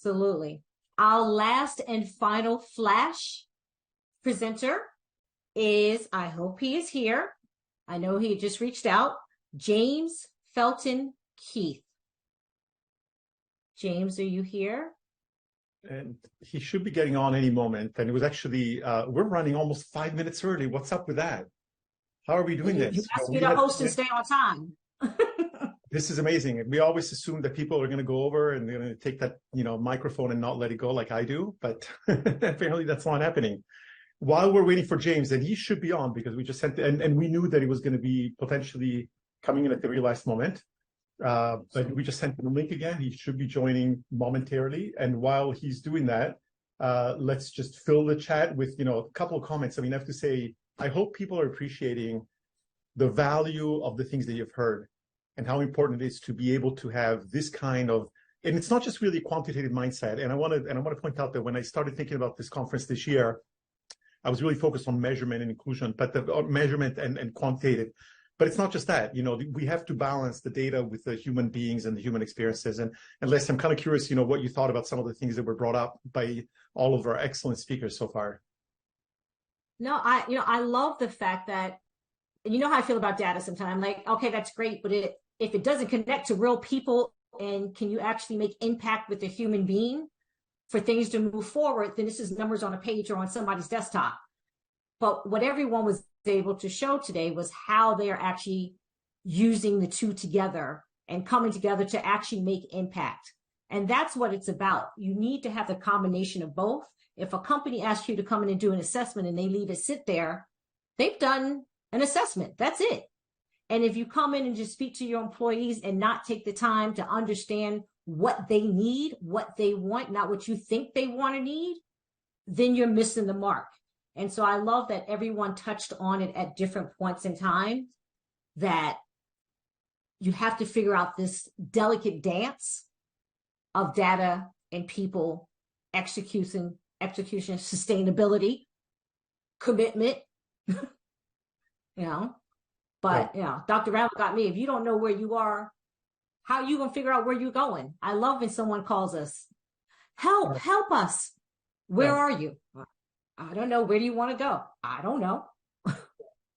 Absolutely. Our last and final flash presenter is, I hope he is here. I know he just reached out, James Felton Keith. James, are you here? And he should be getting on any moment. And it was actually, we're running almost 5 minutes early. What's up with that? How are we doing this? You asked me to host and stay on time. This is amazing. We always assume that people are going to go over and they're going to take that, microphone and not let it go like I do. But apparently that's not happening. While we're waiting for James, and he should be on because we just sent, and we knew that he was going to be potentially coming in at the very last moment. But we just sent him a link again. He should be joining momentarily. And while he's doing that, let's just fill the chat with, a couple of comments. I mean, I have to say, I hope people are appreciating the value of the things that you've heard and how important it is to be able to have this kind of, and it's not just really a quantitative mindset. And I want to point out that when I started thinking about this conference this year, I was really focused on measurement and inclusion, but the measurement and quantitative. But it's not just that, we have to balance the data with the human beings and the human experiences. And Les, I'm kind of curious, what you thought about some of the things that were brought up by all of our excellent speakers so far. No, I love the fact that, and you know how I feel about data sometimes. I'm like, okay, that's great, but if it doesn't connect to real people and can you actually make impact with a human being for things to move forward, then this is numbers on a page or on somebody's desktop. But what everyone was able to show today was how they are actually using the two together and coming together to actually make impact. And that's what it's about. You need to have the combination of both. If a company asks you to come in and do an assessment and they leave it sit there, they've done an assessment. That's it. And if you come in and just speak to your employees and not take the time to understand what they need, what they want, not what you think they want to need, then you're missing the mark. And so I love that everyone touched on it at different points in time, that you have to figure out this delicate dance of data and people, execution, sustainability, commitment, But, Dr. Randall got me. If you don't know where you are, how are you going to figure out where you're going? I love when someone calls us, help us. Where are you? I don't know. Where do you want to go? I don't know.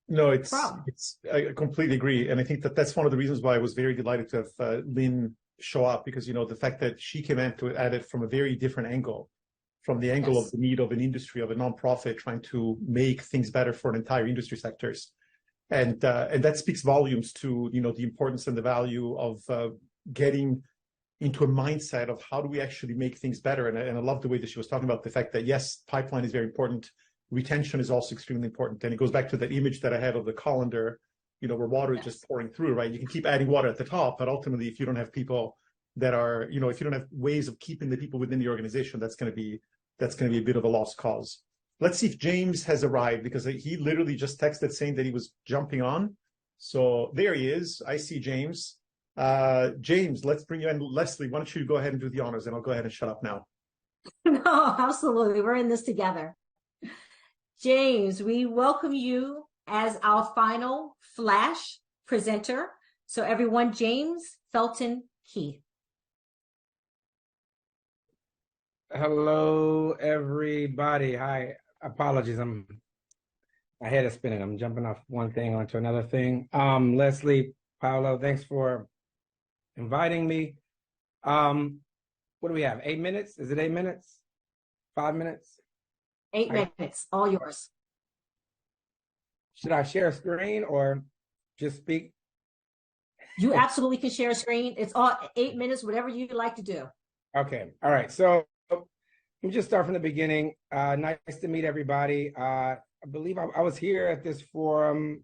No, I completely agree. And I think that's one of the reasons why I was very delighted to have Lynn show up, because, the fact that she came in to at it from a very different angle, from the angle of the need of an industry, of a nonprofit trying to make things better for an entire industry sectors. And that speaks volumes to, the importance and the value of getting into a mindset of how do we actually make things better. And I love the way that she was talking about the fact that, yes, pipeline is very important. Retention is also extremely important. And it goes back to that image that I had of the colander, where water is just pouring through, right? You can keep adding water at the top, but ultimately, if you don't have people that are, if you don't have ways of keeping the people within the organization, that's going to be a bit of a lost cause. Let's see if James has arrived, because he literally just texted saying that he was jumping on. So there he is. I see James. James, let's bring you in. Leslie, why don't you go ahead and do the honors, and I'll go ahead and shut up now. No, absolutely. We're in this together. James, we welcome you as our final flash presenter. So everyone, James Felton Keith. Hello, everybody. Hi. Apologies. My head is spinning. I'm jumping off one thing onto another thing. Leslie, Paolo, thanks for inviting me. What do we have? 8 minutes? Is it 8 minutes? 5 minutes? 8 minutes, all yours. Should I share a screen or just speak? You absolutely can share a screen. It's all 8 minutes, whatever you'd like to do. Okay. All right. So let me just start from the beginning. Nice to meet everybody. I believe I was here at this forum,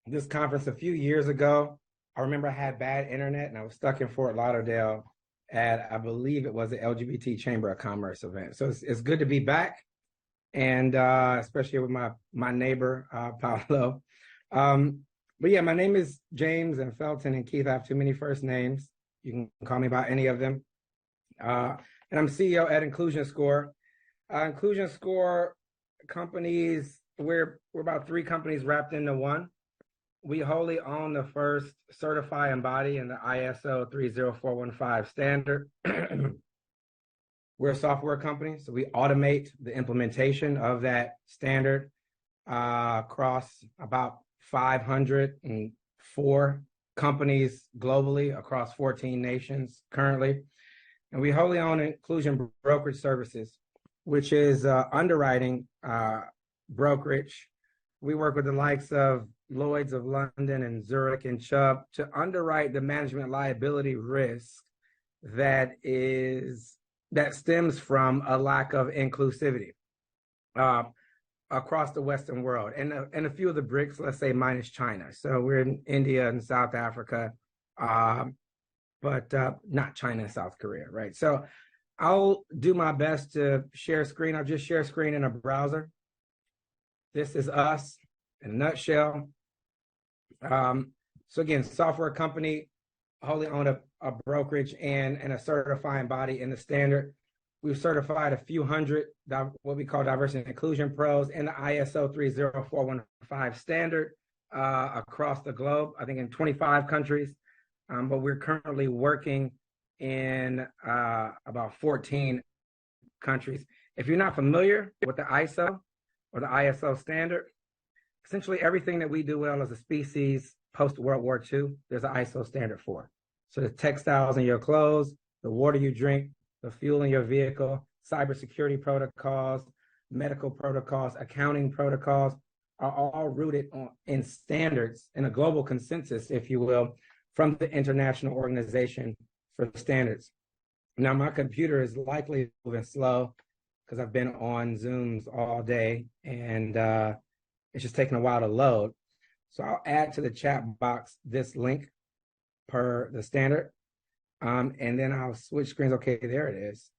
this conference a few years ago. I remember I had bad internet and I was stuck in Fort Lauderdale at, I believe it was the LGBT Chamber of Commerce event. So it's good to be back, and especially with my neighbor, Paolo. But yeah, my name is James and Felton and Keith. I have too many first names. You can call me by any of them. And I'm CEO at InclusionScore. InclusionScore Companies, we're about 3 companies wrapped into one. We wholly own the first certify embody in the ISO 30415 standard. We're a software company, so we automate the implementation of that standard across about 504 companies globally across 14 nations currently. And we wholly own Inclusion Brokerage Services, which is underwriting brokerage. We work with the likes of Lloyd's of London and Zurich and Chubb to underwrite the management liability risk that stems from a lack of inclusivity across the Western world, and a few of the BRICS, let's say minus China. So we're in India and South Africa, but not China and South Korea, right? So I'll do my best to share screen. I'll just share screen in a browser. This is us in a nutshell. So again, software company, wholly owned a brokerage and a certifying body in the standard. We've certified a few hundred, what we call diversity and inclusion pros in the ISO 30415 standard across the globe, I think in 25 countries. But we're currently working in about 14 countries. If you're not familiar with the ISO or the ISO standard, essentially everything that we do well as a species post-World War II, there's an ISO standard for. So the textiles in your clothes, the water you drink, the fuel in your vehicle, cybersecurity protocols, medical protocols, accounting protocols are all rooted in standards, in a global consensus, if you will, from the International Organization for Standards. Now, my computer is likely moving slow because I've been on Zooms all day, and it's just taking a while to load. So I'll add to the chat box this link per the standard, and then I'll switch screens. Okay, there it is.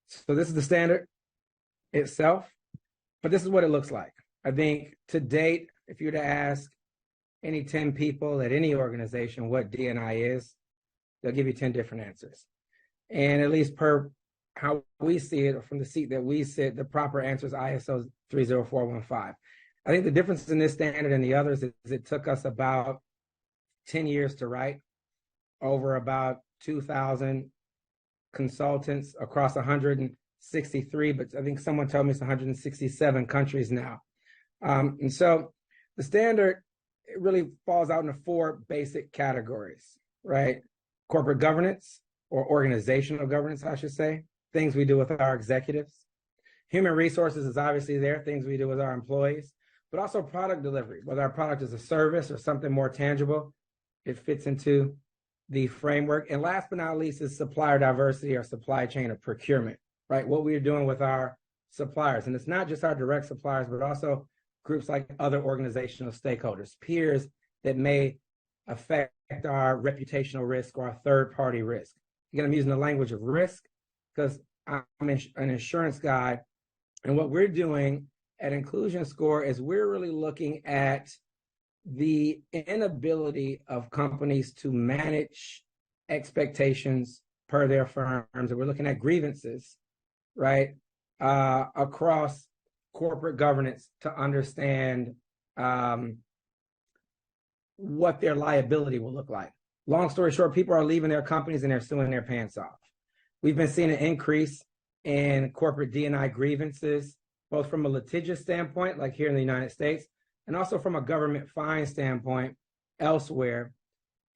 So this is the standard itself, but this is what it looks like. I think to date, if you were to ask any 10 people at any organization what D&I is, they'll give you 10 different answers. And at least per how we see it, or from the seat that we sit, the proper answer is ISO 30415. I think the difference in this standard and the others is it took us about 10 years to write, over about 2,000 consultants across 163, but I think someone told me it's 167 countries now. And so the standard, it really falls out into 4 basic categories, right? Corporate governance, or organizational governance, I should say, things we do with our executives. Human resources is obviously there, things we do with our employees, but also product delivery, whether our product is a service or something more tangible, it fits into the framework. And last but not least is supplier diversity, or supply chain, or procurement, right? What we're doing with our suppliers. And it's not just our direct suppliers, but also groups like other organizational stakeholders, peers that may affect our reputational risk or our third-party risk. Again, I'm using the language of risk because I'm an insurance guy. And what we're doing at InclusionScore is we're really looking at the inability of companies to manage expectations per their firms. And we're looking at grievances, right, across corporate governance to understand what their liability will look like. Long story short, people are leaving their companies and they're suing their pants off. We've been seeing an increase in corporate D&I grievances, both from a litigious standpoint, like here in the United States, and also from a government fine standpoint elsewhere.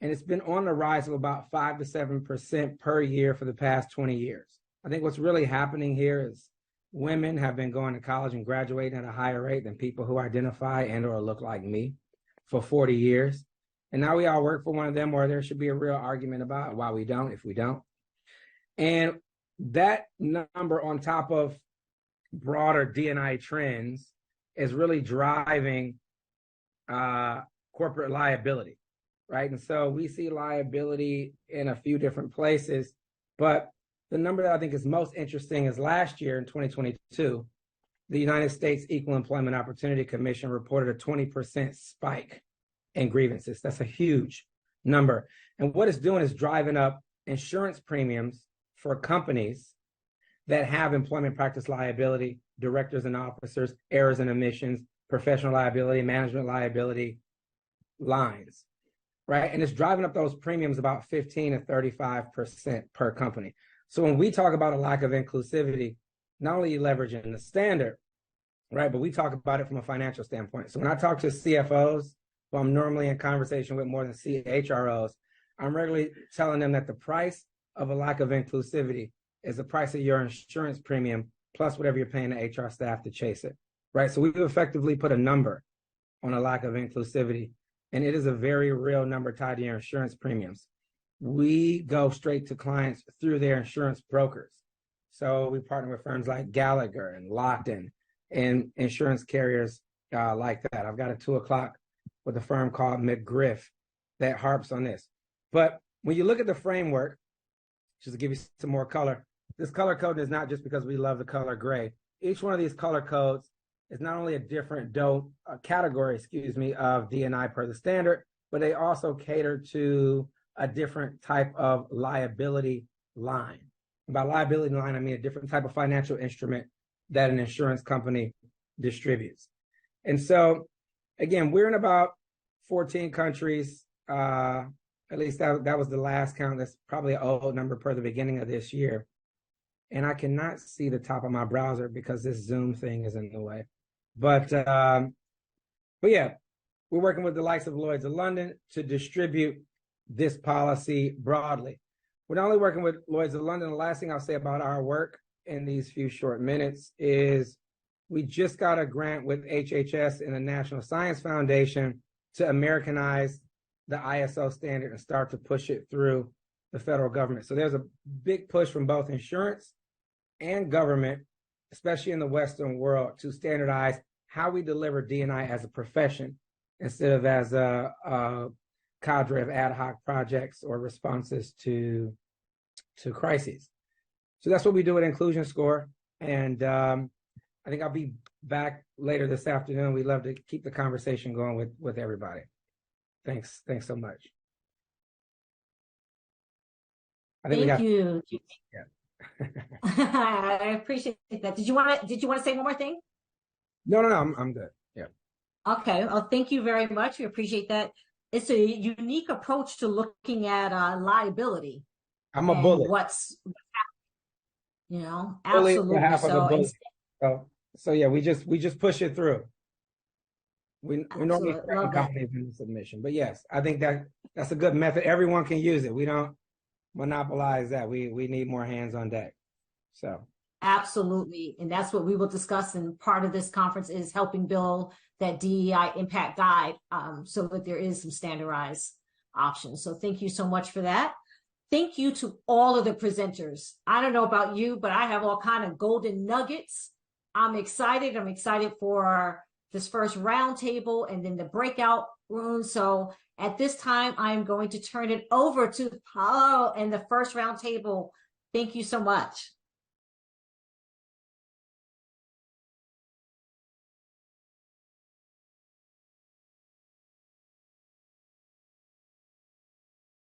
And it's been on the rise of about 5 to 7% per year for the past 20 years. I think what's really happening here is women have been going to college and graduating at a higher rate than people who identify and or look like me for 40 years. And now we all work for one of them, or there should be a real argument about why we don't, if we don't. And that number on top of broader D&I trends is really driving corporate liability, right? And so we see liability in a few different places, but the number that I think is most interesting is last year in 2022, the United States Equal Employment Opportunity Commission reported a 20% spike in grievances. That's a huge number. And what it's doing is driving up insurance premiums for companies that have employment practice liability, directors and officers, errors and omissions, professional liability, management liability lines, right? And it's driving up those premiums about 15 to 35% per company. So when we talk about a lack of inclusivity, not only are you leveraging the standard, right, but we talk about it from a financial standpoint. So when I talk to CFOs, who I'm normally in conversation with more than CHROs, I'm regularly telling them that the price of a lack of inclusivity is the price of your insurance premium plus whatever you're paying the HR staff to chase it, right? So we've effectively put a number on a lack of inclusivity, and it is a very real number tied to your insurance premiums. We go straight to clients through their insurance brokers. So we partner with firms like Gallagher and Lockton and insurance carriers like that. I've got a 2 o'clock with a firm called McGriff that harps on this. But when you look at the framework, just to give you some more color, this color code is not just because we love the color gray. Each one of these color codes is not only a different category, of D&I per the standard, but they also cater to a different type of liability line. By liability line, I mean a different type of financial instrument that an insurance company distributes. And so, again, we're in about 14 countries. At least that was the last count. That's probably an old number per the beginning of this year. And I cannot see the top of my browser because this Zoom thing is in the way. But yeah, we're working with the likes of Lloyd's of London to distribute this policy broadly. We're not only working with Lloyd's of London. The last thing I'll say about our work in these few short minutes is we just got a grant with HHS and the National Science Foundation to Americanize the ISO standard and start to push it through the federal government. So there's a big push from both insurance and government, especially in the Western world, to standardize how we deliver D&I as a profession instead of as a cadre of ad hoc projects or responses to crises. So that's what we do at InclusionScore. And I think I'll be back later this afternoon. We'd love to keep the conversation going with everybody. Thanks so much. Thank you. Yeah. I appreciate that. Did you want to say one more thing? No, I'm good. Yeah. Okay. Well, thank you very much. We appreciate that. It's a unique approach to looking at liability. I'm a bullet. What's absolutely. So yeah, we just push it through. We normally companies in the submission, but yes, I think that's a good method. Everyone can use it. We don't monopolize that. We need more hands on deck. So absolutely, and that's what we will discuss. And part of this conference is helping build that DEI impact guide, so that there is some standardized options. So thank you so much for that. Thank you to all of the presenters. I don't know about you, but I have all kind of golden nuggets. I'm excited. I'm excited for this first roundtable and then the breakout room. So at this time, I'm going to turn it over to Paulo and the first roundtable. Thank you so much.